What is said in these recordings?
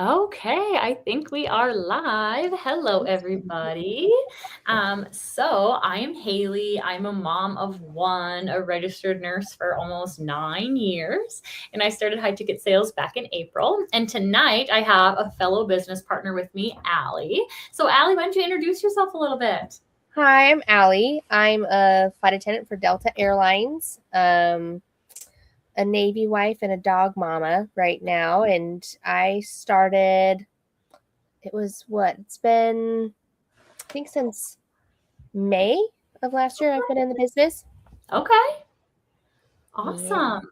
Okay, I think we are live. Hello, everybody. So I am Haley. I'm a mom of one, a registered nurse for almost 9 years, and I started high ticket sales back in April. And tonight I have a fellow business partner with me, Alli. So, Alli, why don't you introduce yourself a little bit? Hi, I'm Allie. I'm a flight attendant for Delta Airlines, a Navy wife and a dog mama right now. And I started, it's been, I think since May of last year, I've been in the business. Okay. Yeah. Awesome.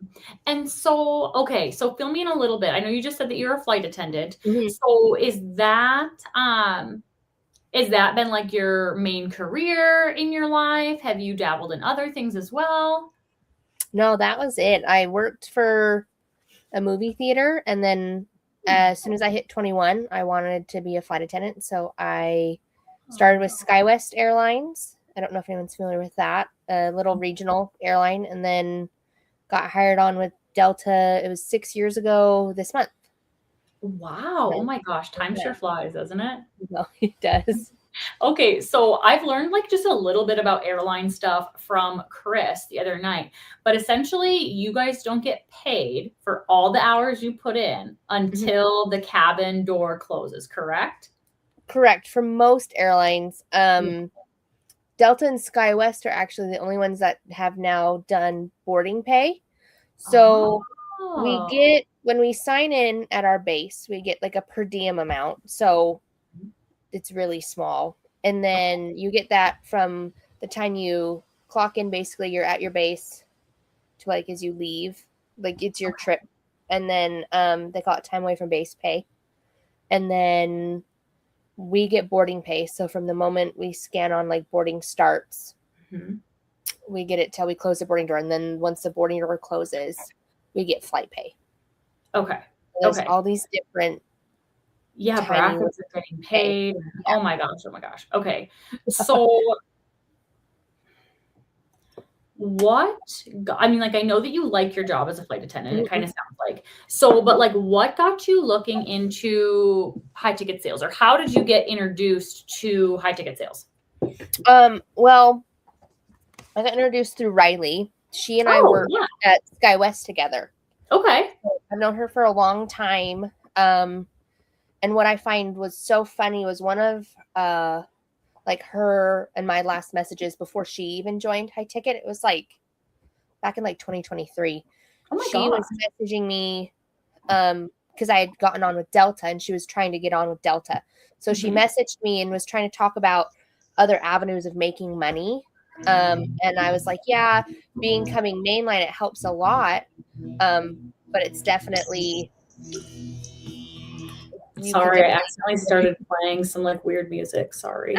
And so, okay, so fill me in a little bit. I know you just said that you're a flight attendant. Mhm. So is that been like your main career in your life? Have you dabbled in other things as well? No, that was it. I worked for a movie theater, and then as soon as I hit 21, I wanted to be a flight attendant. So I started with SkyWest Airlines. I don't know if anyone's familiar with that, a little regional airline, and then got hired on with Delta. It was 6 years ago this month. Wow. Oh So, my gosh, time yeah, sure flies, doesn't it? no, it does. Okay, so I've learned like just a little bit about airline stuff from Chris the other night. But essentially, you guys don't get paid for all the hours you put in Mhm. until the cabin door closes, correct? Correct. For most airlines, Yeah. Delta and SkyWest are actually the only ones that have now done boarding pay. So we Oh. get, when we sign in at our base, we get like a per diem amount. So it's really small. And then you get that from the time you clock in, basically, you're at your base to like as you leave, like it's your trip. And then they call it time away from base pay. And then we get boarding pay. So from the moment we scan on, like boarding starts, Mhm. we get it till we close the boarding door. And then once the boarding door closes, we get flight pay. Okay. There's Okay. all these different Yeah, tiny brackets layers are getting of pay. paid. Oh my gosh, oh my gosh. Okay. So what I mean, like, I know that you like your job as a flight attendant, it Yeah. kinda sounds like. So, but, like, what got you looking into high ticket sales, or how did you get introduced to high ticket sales? Well, I got introduced through Riley. She and I Oh, worked yeah. at SkyWest together. Okay. I've known her for a long time. And what I find was so funny was one of like her and my last messages before she even joined High Ticket. It was like back in like 2023. Oh my She god. was messaging me because I had gotten on with Delta and she was trying to get on with Delta. So she Mhm. messaged me and was trying to talk about other avenues of making money. And I was like, yeah, being coming mainline, it helps a lot. But it's definitely you can Sorry, I definitely accidentally started playing some, like, weird music, sorry.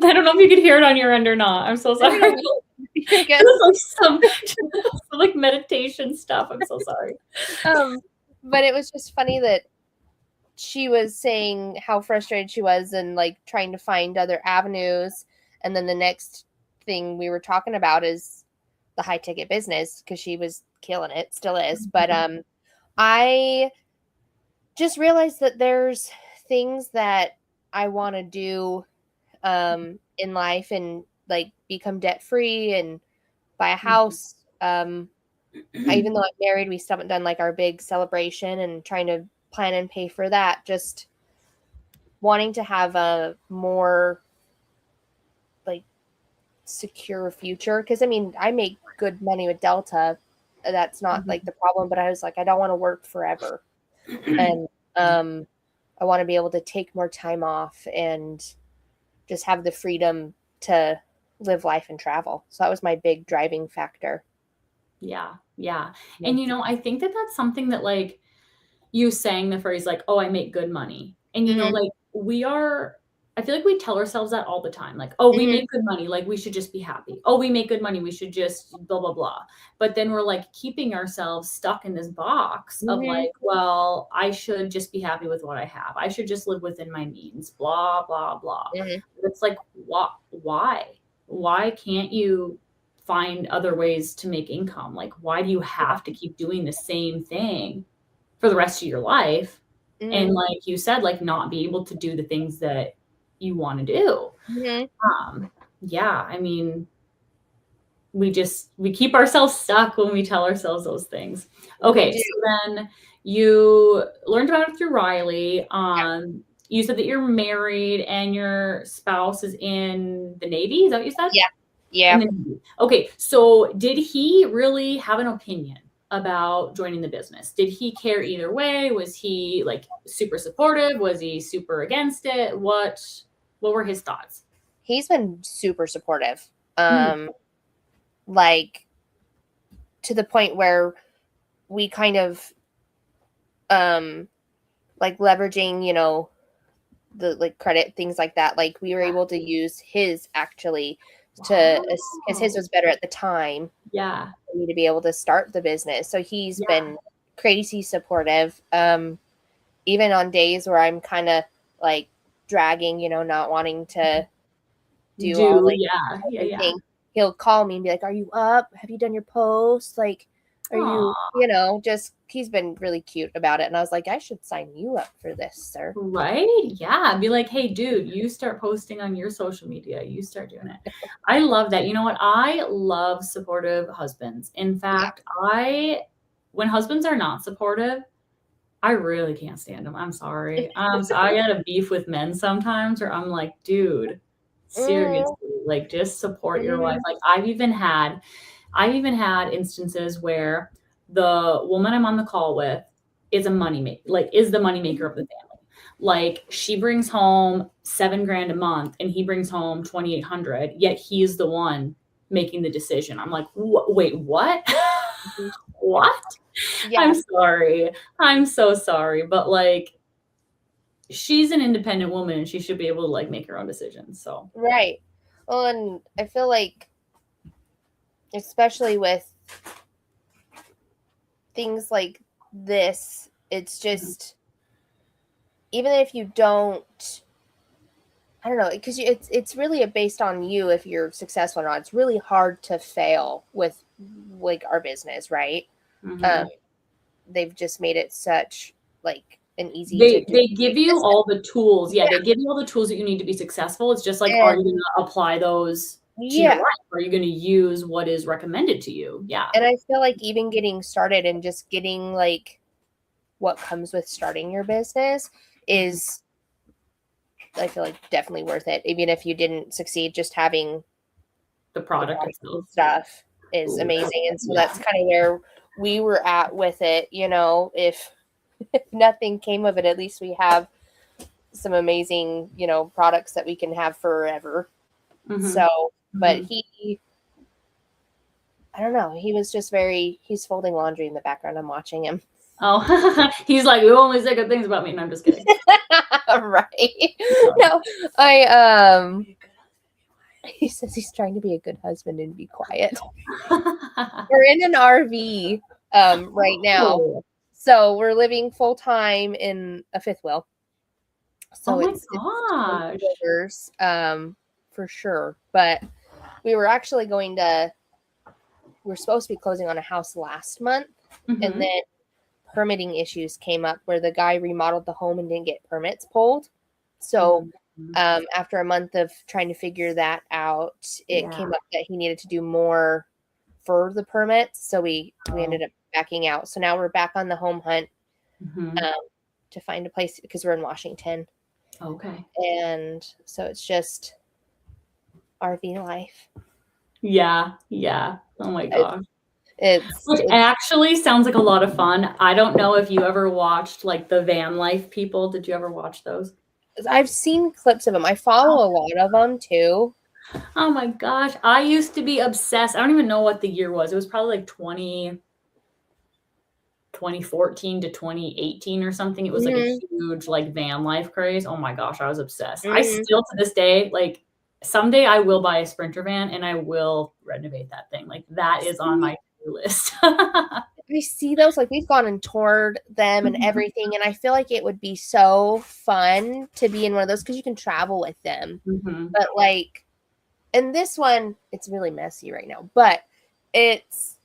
I don't know if you could hear it on your end or not, I'm so no, no, sorry. no. You're It good. was like some, like, meditation stuff, I'm so sorry. Um, but it was just funny that she was saying how frustrated she was and like trying to find other avenues. And then the next thing we were talking about is the high ticket business because she was killing it, still is. But I just realized that there's things that I want to do in life and like become debt free and buy a house. Even though I'm married, we still haven't done like our big celebration and trying to plan and pay for that. Just wanting to have a more like secure future because I mean I make good money with Delta. That's not like the problem, but I was like I don't want to work forever, and I want to be able to take more time off and just have the freedom to live life and travel. So that was my big driving factor. Yeah, yeah, Yeah. and, I think that that's something that, like, you saying the phrase, like, "Oh, I make good money," and, Hmm. like, I feel like we tell ourselves that all the time, like, "Oh, we Hmm. make good money, like, we should just be happy. Oh, we make good money, we should just blah, blah, blah," but then we're, like, keeping ourselves stuck in this box of, Hmm. like, "Well, I should just be happy with what I have. I should just live within my means, blah, blah, blah." Hmm. It's like, why? Why can't you find other ways to make income? Like, why do you have to keep doing the same thing for the rest of your life? and Mm-hmm. like you said, like not be able to do the things that you want to do. Mm-hmm. Yeah, I mean, we keep ourselves stuck when we tell ourselves those things. We Okay, do. so then you learned about it through Riley. Yeah. You said that you're married and your spouse is in the Navy. Is that what you said? Yeah. In Yeah. the Navy. Okay, so did he really have an opinion about joining the business? Did he care either way? Was he like super supportive? Was he super against it? What were his thoughts? He's been super supportive. Mm, Like to the point where we kind of um like leveraging, the like credit things like that. Like we were yeah. able to use his actually to because his Wow. was better at the time Yeah. for me to be able to start the business. So he's Yeah. been crazy supportive. Even on days where I'm kind of like dragging, not wanting to do all Do like yeah. Yeah, yeah. everything, he'll call me and be like, "Are you up? Have you done your post? Like, are you, Aw, just he's been really cute about it." And I was like, "I should sign you up for this, sir." right? Yeah. Be like, hey, dude, you start posting on your social media. You start doing it. I love that. You know what? I love supportive husbands. In Yeah. fact, when husbands are not supportive, I really can't stand them. I'm sorry. So I got a beef with men sometimes where I'm like, dude, Mm, seriously, like just support your wife. mm, Like I've even had instances where the woman I'm on the call with is the money maker of the family. Like she brings home 7 grand a month and he brings home 2,800, yet he's the one making the decision. I'm like, wait, what? mhm. What? I'm Yeah, sorry. I'm so sorry. But like she's an independent woman and she should be able to like make her own decisions. So right. Well, and I feel like, especially with things like this, it's mhm. just, even if you don't, I don't know, because it's really based on you if you're successful or not. It's really hard to fail with like our business, right? Um, Mhm. they've just made it such like an easy to They do they give you system. all the tools. Yeah, Yeah, they give you all the tools that you need to be successful. It's just like, are and you gonna apply those to your yeah, life? Are you gonna use what is recommended to you? Yeah. and I feel like even getting started and just getting like what comes with starting your business Mhm. is, I feel like, definitely worth it. Even if you didn't succeed, just having The the product product itself. and stuff is Ooh, amazing. And so yeah. that's kind of where we were at with it. If nothing came of it, at least we have some amazing, products that we can have forever. Mhm. So, but Mhm. I don't know, he was just he's folding laundry in the background. I'm watching him. Oh, he's like, you only say good things about me, and I'm just kidding. Right. No. No, I, he says he's trying to be a good husband and be quiet. We're in an RV right now. Oh. So we're living full time in a fifth wheel. Oh So my it's 20 gosh. quarters, for sure. But we were actually we're supposed to be closing on a house last month, and Mhm. then permitting issues came up where the guy remodeled the home and didn't get permits pulled. So Mhm. after a month of trying to figure that out, it Yeah. came up that he needed to do more for the permits. So we Oh. ended up backing out. So now we're back on the home hunt, Mhm. um, to find a place because we're in Washington, Okay. and so it's just RV life. Yeah, yeah. Oh my It's gosh. it's, Which it's actually sounds like a lot of fun. I don't know if you ever watched like the van life people. Did you ever watch those? I've seen clips of them. I follow a lot of them too. Oh my gosh. I used to be obsessed. I don't even know what the year was. It was probably like 2014 to 2018 or something. It was like a Hmm. huge like van life craze. Oh my gosh, I was obsessed. I Hmm. still to this day, like someday I will buy a Sprinter van and I will renovate that thing. Like that is on my See, to-do list. I see those, like we've gone and toured them and Mhm. everything, and I feel like it would be so fun to be in one of those because you can travel with them. Mhm. But like, and this one, it's really messy right now, but it's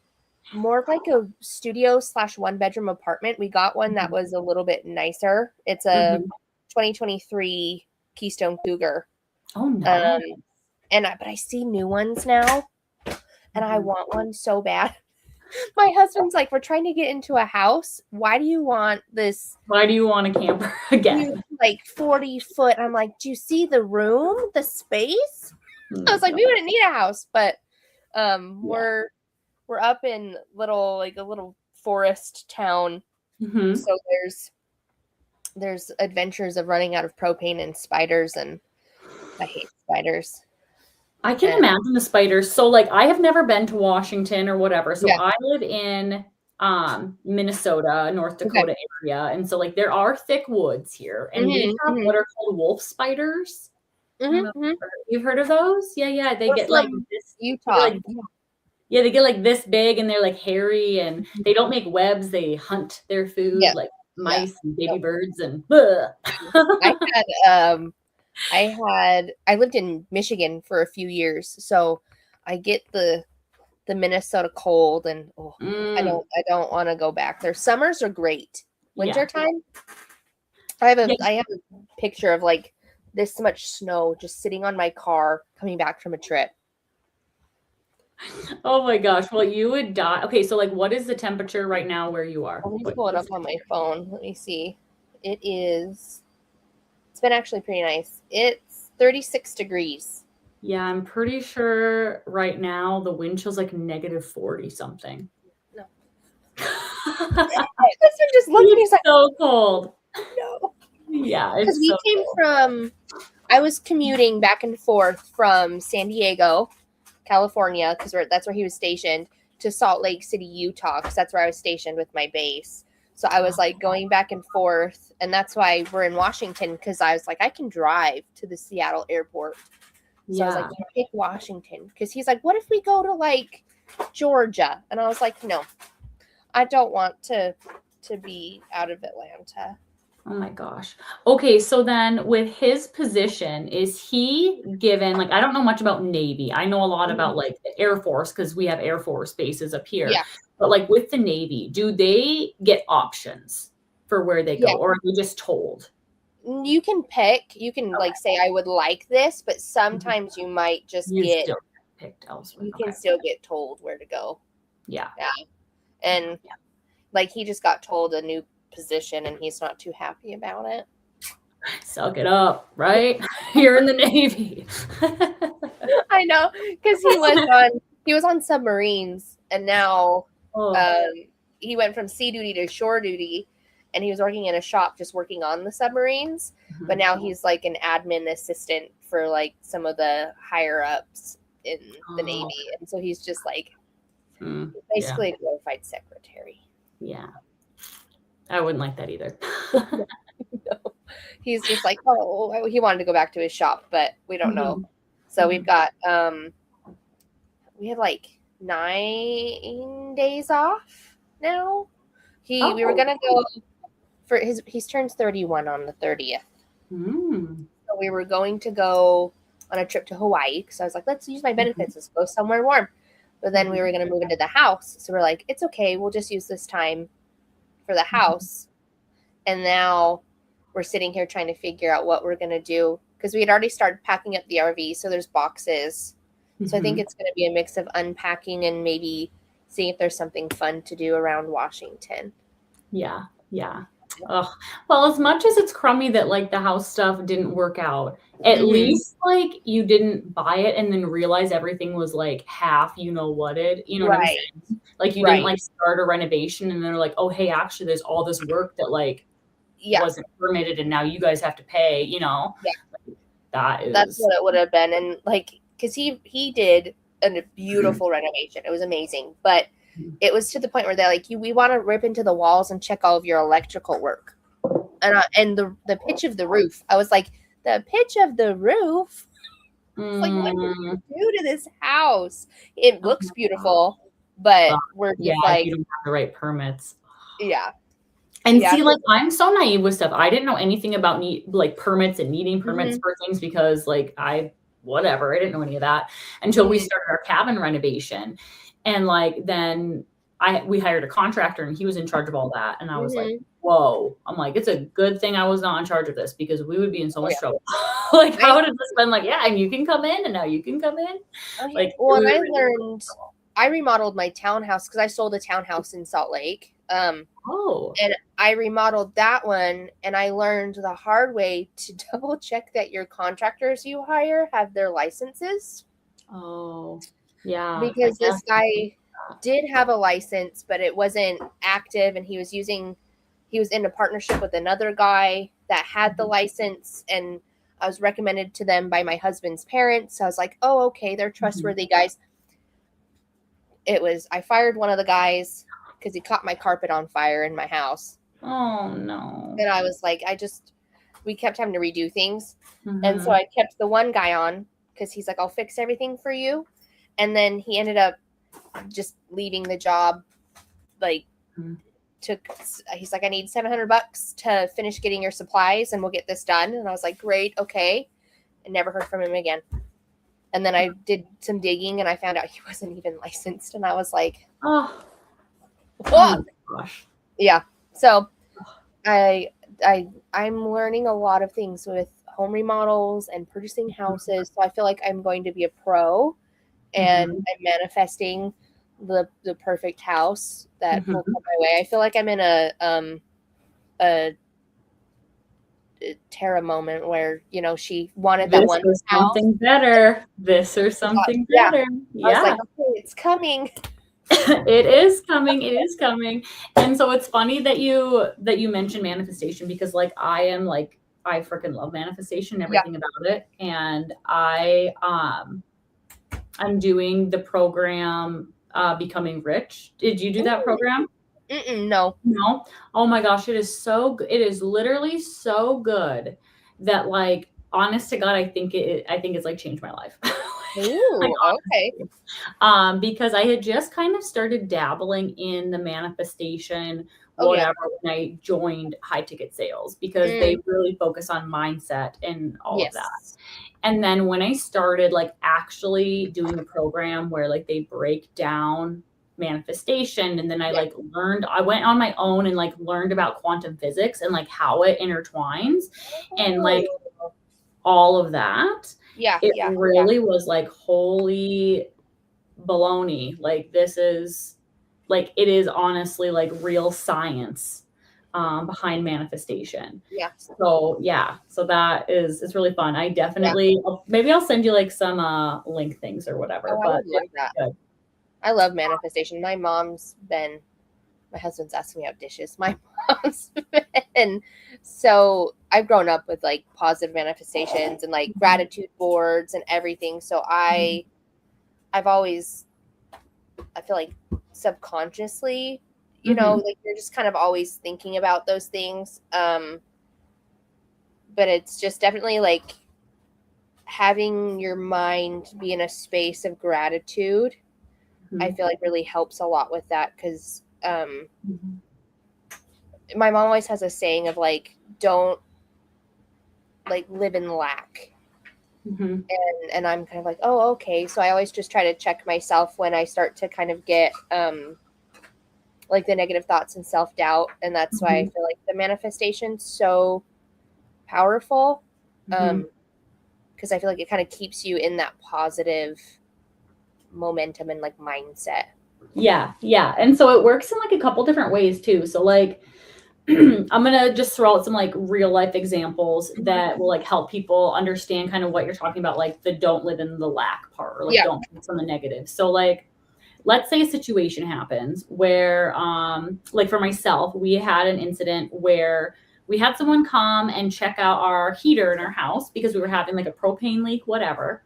more of like a studio / 1-bedroom apartment. We got one that was a little bit nicer. It's a 2023 Keystone Cougar. Oh no. But I see new ones now, and I want one so bad. My husband's like, we're trying to get into a house. Why do you want this? Why do you want a camper again? Like 40-foot. I'm like, do you see the room, the space? I was like, we wouldn't need a house, but we're up in a little forest town. So there's adventures of running out of propane and spiders, and I hate spiders. I can imagine the spiders. So like I have never been to Washington or whatever. So I live in Minnesota, North Dakota area. And so like there are thick woods here. And we have what are called wolf spiders. You've heard of those? Yeah. They get like this Utah. Yeah, they get like this big and they're like hairy and they don't make webs. They hunt their food like mice and baby birds and I lived in Michigan for a few years, so I get the Minnesota cold, and I don't want to go back there. Summers are great. Wintertime, I have a picture of like this much snow just sitting on my car coming back from a trip. Oh my gosh. Well, you would die. Okay, so like what is the temperature right now where you are? Let me pull it up on my phone. Let me see. It's been actually pretty nice. It's 36 degrees. Yeah, I'm pretty sure right now the wind chill's like -40 something. No. My husband just looked at me. He's like, so cold. No. Yeah, because we came from. I was commuting back and forth from San Diego, California, because that's where he was stationed, to Salt Lake City, Utah, because that's where I was stationed with my base. So I was like going back and forth, and that's why we're in Washington, because I was like, I can drive to the Seattle airport. So I was like, pick Washington, because he's like, what if we go to like Georgia? And I was like, no, I don't want to be out of Atlanta. Oh my gosh. Okay, so then with his position, is he given, like, I don't know much about Navy. I know a lot about like the Air Force because we have Air Force bases up here. Yeah. But like with the Navy, do they get options for where they go, or are they just told? You can pick. You can like say, I would like this, but sometimes you might just get picked elsewhere. You can still get told where to go. Yeah. And like he just got told a new position and he's not too happy about it. Suck it up, right? You're in the Navy. I know, because he was on submarines, and now he went from sea duty to shore duty, and he was working in a shop just working on the submarines. But now he's like an admin assistant for like some of the higher ups in the Navy, and so he's just like basically a glorified secretary. Yeah. I wouldn't like that either. No. He's just like, he wanted to go back to his shop, but we don't know. So we've got, we have like 9 days off now. We were going to go for he turns 31 on the 30th. So we were going to go on a trip to Hawaii. So I was like, let's use my benefits. Let's go somewhere warm. But then we were going to move into the house. So we're like, it's okay. We'll just use this time for the house. And now we're sitting here trying to figure out what we're going to do, because we had already started packing up the RV. So there's boxes. So I think it's going to be a mix of unpacking and maybe seeing if there's something fun to do around Washington. Yeah. Well, as much as it's crummy that like the house stuff didn't work out, at least like you didn't buy it and then realize everything was like half, you know what I'm saying? Like you didn't like start a renovation and they're like, oh, hey, actually there's all this work that like wasn't permitted and now you guys have to pay, That's what it would have been. And like, because he did a beautiful renovation. It was amazing. But it was to the point where they're like, we want to rip into the walls and check all of your electrical work. And the pitch of the roof. I was like, the pitch of the roof? Like, what did you do to this house? It looks beautiful, but we're just like, you don't have the right permits. Yeah. And see, like, I'm so naive with stuff. I didn't know anything about permits and needing permits for things because like I didn't know any of that until we started our cabin renovation. And like, then we hired a contractor and he was in charge of all that. And I was like, Mhm. whoa. I'm like, it's a good thing I was not in charge of this because we would be in so Oh, much yeah. trouble. Like, I how would it just been like, yeah, and you can come in and now you can come in? Oh, yeah. Like, Well, we and would I have been in learned I remodeled my townhouse because I sold a townhouse in Salt Lake. oh. And I remodeled that one, and I learned the hard way to double check that your contractors you hire have their licenses. Oh. Yeah, I Because this guess. guy did have a license, but it wasn't active, and he was in a partnership with another guy that had the license, and I was recommended to them by my husband's parents. So I was like, oh, okay, they're trustworthy guys. I fired one of the guys because he caught my carpet on fire in my house. Oh no. And I was like, we kept having to redo things. And so Mhm. I kept the one guy on because he's like, I'll fix everything for you. And then he ended up just leaving the job. Like, Mhm. he's like, I need $700 to finish getting your supplies and we'll get this done. And I was like, great, okay. And never heard from him again. And then I did some digging and I found out he wasn't even licensed. And I was like, Oh, oh oh, my gosh. yeah. So I'm learning a lot of things with home remodels and purchasing houses. So I feel like I'm going to be a pro, and Mhm. I'm manifesting the perfect house that will Mhm. come my way. I feel like I'm in a Tara moment where she wanted that This one or house. something better. This or something Yeah, better. I was like, Yeah. okay, it's coming. It is coming. It is coming. And so it's funny that you mentioned manifestation because like I freaking love manifestation, Yeah. everything about it. And I'm doing the program Becoming Rich. Did you do that program? No. No. Oh my gosh, it is so good. It is literally so good that like honest to God, I think it's like changed my life. Like Ooh, okay. honestly. Because I had just kind of started dabbling in the manifestation, Oh, yeah. whatever, when I joined high ticket sales because they Mm, really focus on mindset and all of that. yes. And then when I started like actually doing the program where like they break down manifestation and then I Yeah. like learned I went on my own and like learned about quantum physics and like how it intertwines and like Oh, all of that, yeah, it yeah, yeah, really was like holy baloney. Like this is like it is honestly like real science behind manifestation. yeah. So yeah, so that is really fun. I Yeah. definitely maybe I'll send you like some link things or whatever, Oh, I but would it's love that. good. I love manifestation. My husband's asking me out dishes. My mom's been, so I've grown up with like positive manifestations and like Mhm. gratitude boards and everything. So Mhm. I've always, I feel like subconsciously, Mhm. like you're just kind of always thinking about those things. But it's just definitely like having your mind be in a space of gratitude. I Mhm. feel like really helps a lot with that because Mhm. my mom always has a saying of like, don't like live in lack. Mhm. And I'm kind of like, oh, okay. So I always just try to check myself when I start to kind of get like the negative thoughts and self-doubt, and that's why I Mhm. feel like the manifestation's so powerful. Mhm. Because I feel like it kind of keeps you in that positive momentum and like mindset. Yeah, yeah. And so it works in like a couple different ways too. So like I'm gonna just throw out some like real life examples Mhm. that will like help people understand kind of what you're talking about, like the don't live in the lack part or like Yeah. don't focus on the negative. So like let's say a situation happens where like for myself, we had an incident where we had someone come and check out our heater in our house because we were having like a propane leak, whatever.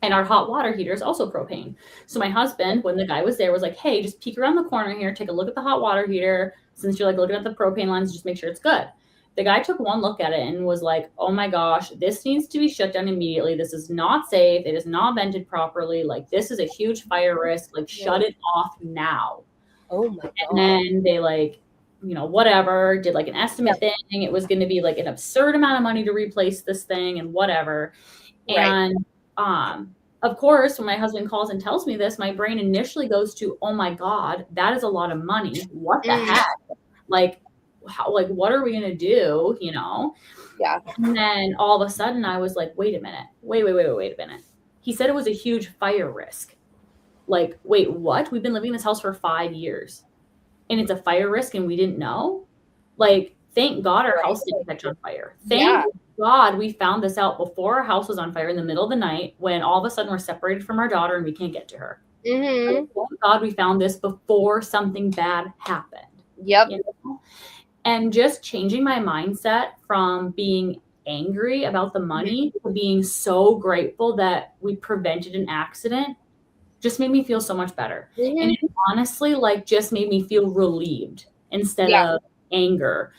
And our hot water heater is also propane. So my husband, when the guy was there, was like, hey, just peek around the corner here, take a look at the hot water heater. Since you're like looking at the propane lines, just make sure it's good. The guy took one look at it and was like, oh my gosh, this needs to be shut down immediately. This is not safe. It is not vented properly. Like, this is a huge fire risk. Like, shut it off now. Oh my And god. then they like, whatever, did like an Yeah. estimate thing. It was going to be like an absurd amount of money to replace this thing and whatever. Right. And um of course, when my husband calls and tells me this, my brain initially goes to, oh my God, that is a lot of money. What the Mm, heck? Like, how, like, what are we going to do? You know? yeah. And then all of a sudden I was like, wait a minute. Wait a minute. He said it was a huge fire risk. Like, wait, what? We've been living in this house for 5 years and it's a fire risk and we didn't know. Like, thank God our house didn't catch on fire. Yeah. Thank God we found this out before our house was on fire in the middle of the night when all of a sudden we're separated from our daughter and we can't get to her. Mm-hmm. Like, thank God we found this before something bad happened. Yep. You know? And just changing my mindset from being angry about the money to being so grateful that we prevented an accident just made me feel so much better. And Mm-hmm. it honestly, like, just made me feel relieved instead Yeah. of anger.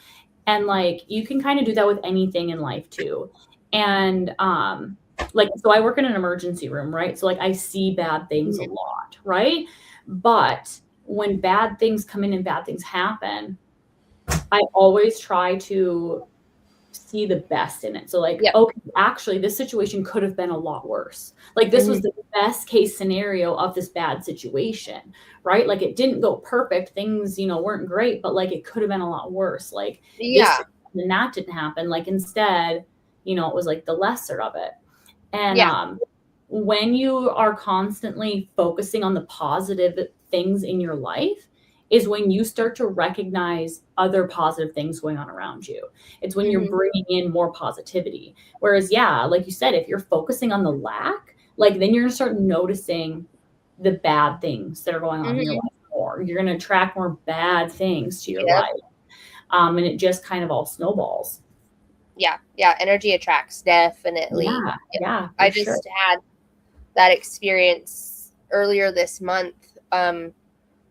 And like, you can kind of do that with anything in life too. And like, so I work in an emergency room, right? So like, I see bad things a Mhm. lot, right? But when bad things come in and bad things happen, I always try to see the best in it. So like, Yep. okay, actually this situation could have been a lot worse. Like this was Mhm. the best case scenario of this bad situation, right? Like it didn't go perfect. Things, you know, weren't great, but like it could have been a lot worse. Like this Yeah. and that didn't happen. Like instead, you know, it was like the lesser of it. And Yeah. when you are constantly focusing on the positive things in your life, is when you start to recognize other positive things going on around you. It's when you're Mhm. bringing in more positivity. Whereas, yeah, like you said, if you're focusing on the lack, like then you're going to start noticing the bad things that are going on in your Mhm. life more. You're going to attract more bad things to your Yep. life. And it just kind of all snowballs. Yeah. Yeah. Energy attracts, definitely. Yeah, Yep. yeah, I for sure. just had that experience earlier this month.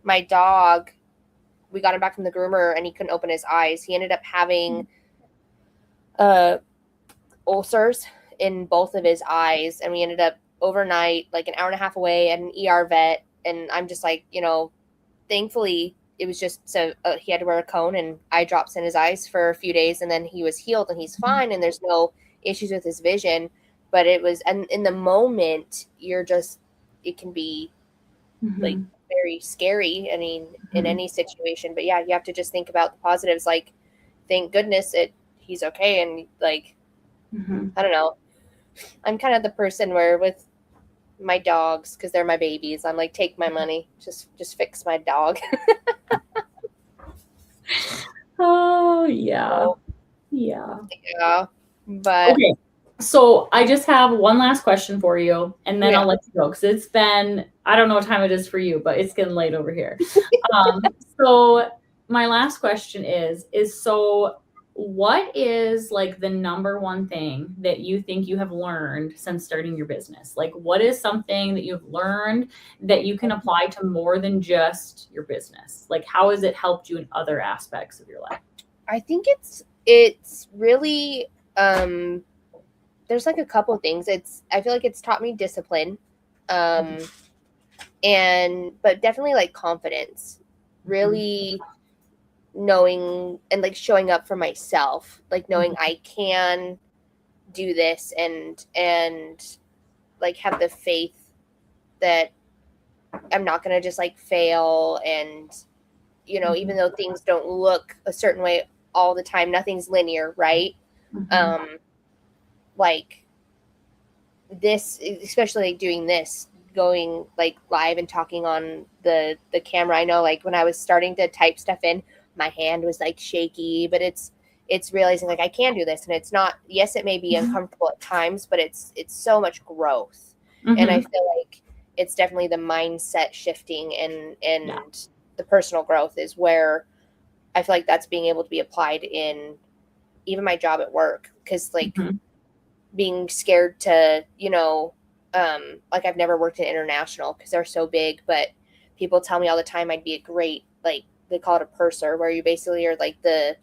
My dog, we got him back from the groomer and he couldn't open his eyes. He ended up having uh ulcers in both of his eyes, and we ended up overnight, like an hour and a half away, at an ER vet. And I'm just like, thankfully it was just so he had to wear a cone and eye drops in his eyes for a few days, and then he was healed and he's fine and there's no issues with his vision. But it was, and in the moment, you're just, it can be like Mm-hmm. very scary. I mean, in Mm-hmm. any situation. But yeah, you have to just think about the positives. Like, thank goodness he's okay. And like, Mm-hmm. I don't know. I'm kind of the person where with my dogs, because they're my babies, I'm like, take my money, just fix my dog. Oh, yeah. So, Yeah. yeah, but Okay. So I just have one last question for you, and then yeah. I'll let you go because it's been, I don't know what time it is for you, but it's getting late over here. So my last question is so what is like the number one thing that you think you have learned since starting your business? Like what is something that you've learned that you can apply to more than just your business? Like how has it helped you in other aspects of your life? I think it's really, there's like a couple of things. I feel like it's taught me discipline, um and but definitely like confidence, Mhm. really knowing and like showing up for myself, like knowing Mhm. I can do this, and like have the faith that I'm not going to just like fail. And even Mhm. though things don't look a certain way all the time, nothing's linear, right? Mhm. um like this, especially like doing this, going like live and talking on the camera. I know, like when I was starting to type stuff in, my hand was like shaky, but it's realizing like I can do this. And it's not, yes, it may be Mhm. uncomfortable at times, but it's so much growth. And I Mhm. feel like it's definitely the mindset shifting, Yeah. and the personal growth is where I feel like that's being able to be applied in even my job at work. Because like Mhm. being scared to, like I've never worked in international because they're so big, but people tell me all the time I'd be a great, like they call it a purser, where you basically are like the,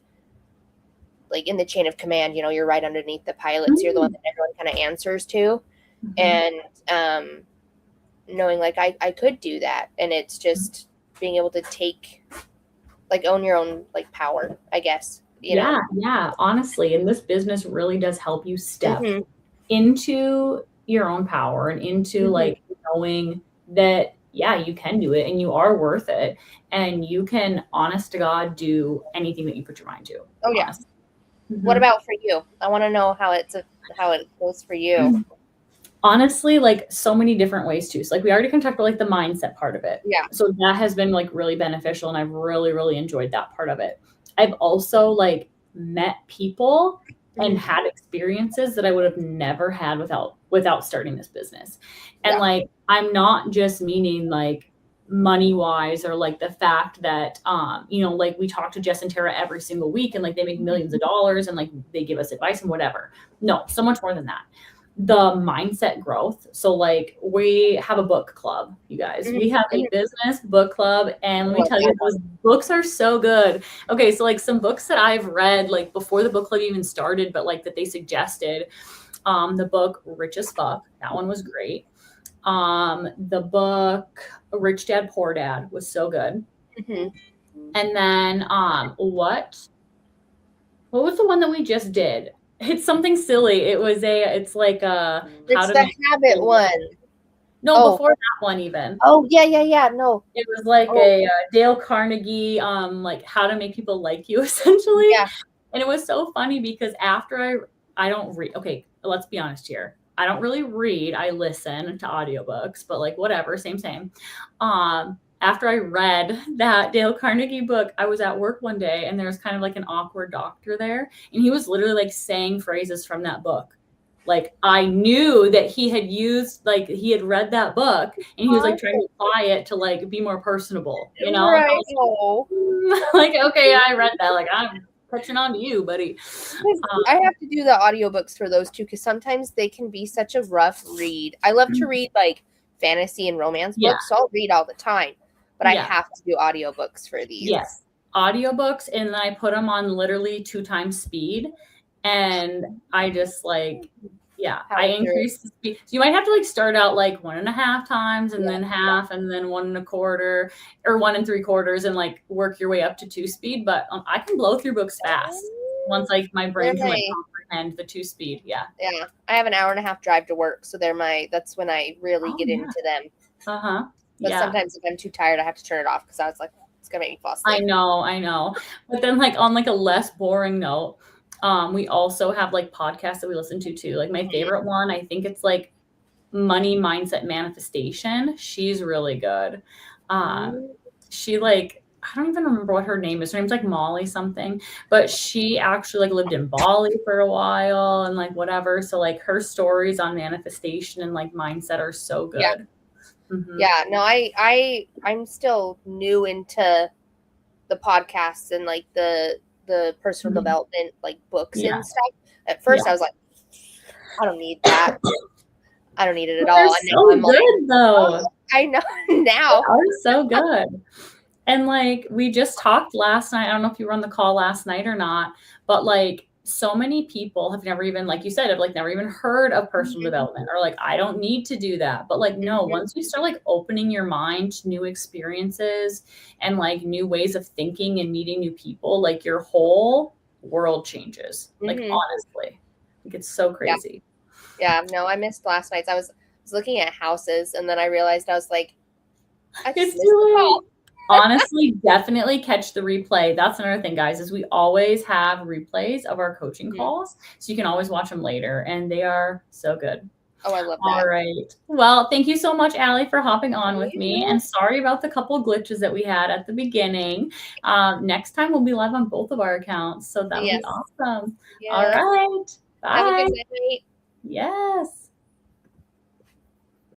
like in the chain of command, you're right underneath the pilots. You're the one Mm. that everyone kind of answers to. Mhm. And knowing like I could do that. And it's just being able to take, like, own your own like power, I guess. Yeah, yeah, honestly, and this business really does help you step Mm-hmm. into your own power and into like knowing that, yeah, you can do it and you are worth it and you can, honest to God, do anything that you put your mind to. Oh yeah. Honestly. What about for you? I want to know how it goes for you. Honestly, like so many different ways too. So like we already kind of talked about like the mindset part of it. Yeah. So that has been like really beneficial and I've really, really enjoyed that part of it. I've also like met people and had experiences that I would have never had without starting this business. And Yeah. like I'm not just meaning like money wise or like the fact that you know, like we talk to Jess and Tara every single week and like they make millions of dollars and like they give us advice and whatever. No, so much more than that. The mindset growth. So like we have a book club, you guys. We have a business book club and let me tell you, those books are so good. Okay, so like some books that I've read like before the book club even started, but like that they suggested, the book Rich as Fuck, that one was great. The book Rich Dad Poor Dad was so good. And then what was the one that we just did? It's something silly. It's like It's the habit one. No, before that one even. Oh yeah. No. It was like a Dale Carnegie, like how to make people like you essentially. Yeah. And it was so funny because after I don't read. Okay, let's be honest here. I don't really read. I listen to audiobooks, but like whatever, same. After I read that Dale Carnegie book, I was at work one day and there was kind of like an awkward doctor there. And he was literally like saying phrases from that book. Like I knew that he had read that book and he was like trying to apply it to like be more personable, you know? Right. Like, okay, I read that. Like I'm touching on to you, buddy. I have to do the audiobooks for those too because sometimes they can be such a rough read. I love to read like fantasy and romance books, so I'll read all the time. But I have to do audiobooks for these. Yes. Audiobooks, and then I put them on literally 2 times speed. And I just like, I increase the speed. So you might have to like start out like 1.5 times and then half and then 1.25 or 1 3/4 and like work your way up to 2 speed. But I can blow through books fast once like my brain can like comprehend the 2 speed. Yeah. Yeah. I have an 1.5-hour drive to work. So that's when I really get into them. But sometimes if I'm too tired, I have to turn it off because I was like, it's gonna make me fall asleep. I know. But then like on like a less boring note, we also have like podcasts that we listen to too. Like my favorite one, I think it's like Money Mindset Manifestation. She's really good. She like, I don't even remember what her name is. Her name's like Molly something, but she actually like lived in Bali for a while and like whatever. So like her stories on manifestation and like mindset are so good. Yeah. Yeah, no, I'm still new into the podcasts and like the personal development like books and stuff. At first I was like, I don't need that. I don't need it at all. So good though. I know now. They are so good. And like we just talked last night. I don't know if you were on the call last night or not, but like so many people have never even, like you said, have like never even heard of personal development or like, I don't need to do that. But like, no, once you start like opening your mind to new experiences and like new ways of thinking and meeting new people, like your whole world changes. Like honestly, like it's so crazy. Yeah, no, I missed last night's. I was looking at houses and then I realized I was like, I just missed the call. Honestly, definitely catch the replay. That's another thing, guys, is we always have replays of our coaching calls. So you can always watch them later and they are so good. Oh, I love that. All right. Well, thank you so much, Alli, for hopping on with me. And sorry about the couple glitches that we had at the beginning. Next time we'll be live on both of our accounts. So that'll be awesome. All right. Bye. Have a good night. Yes.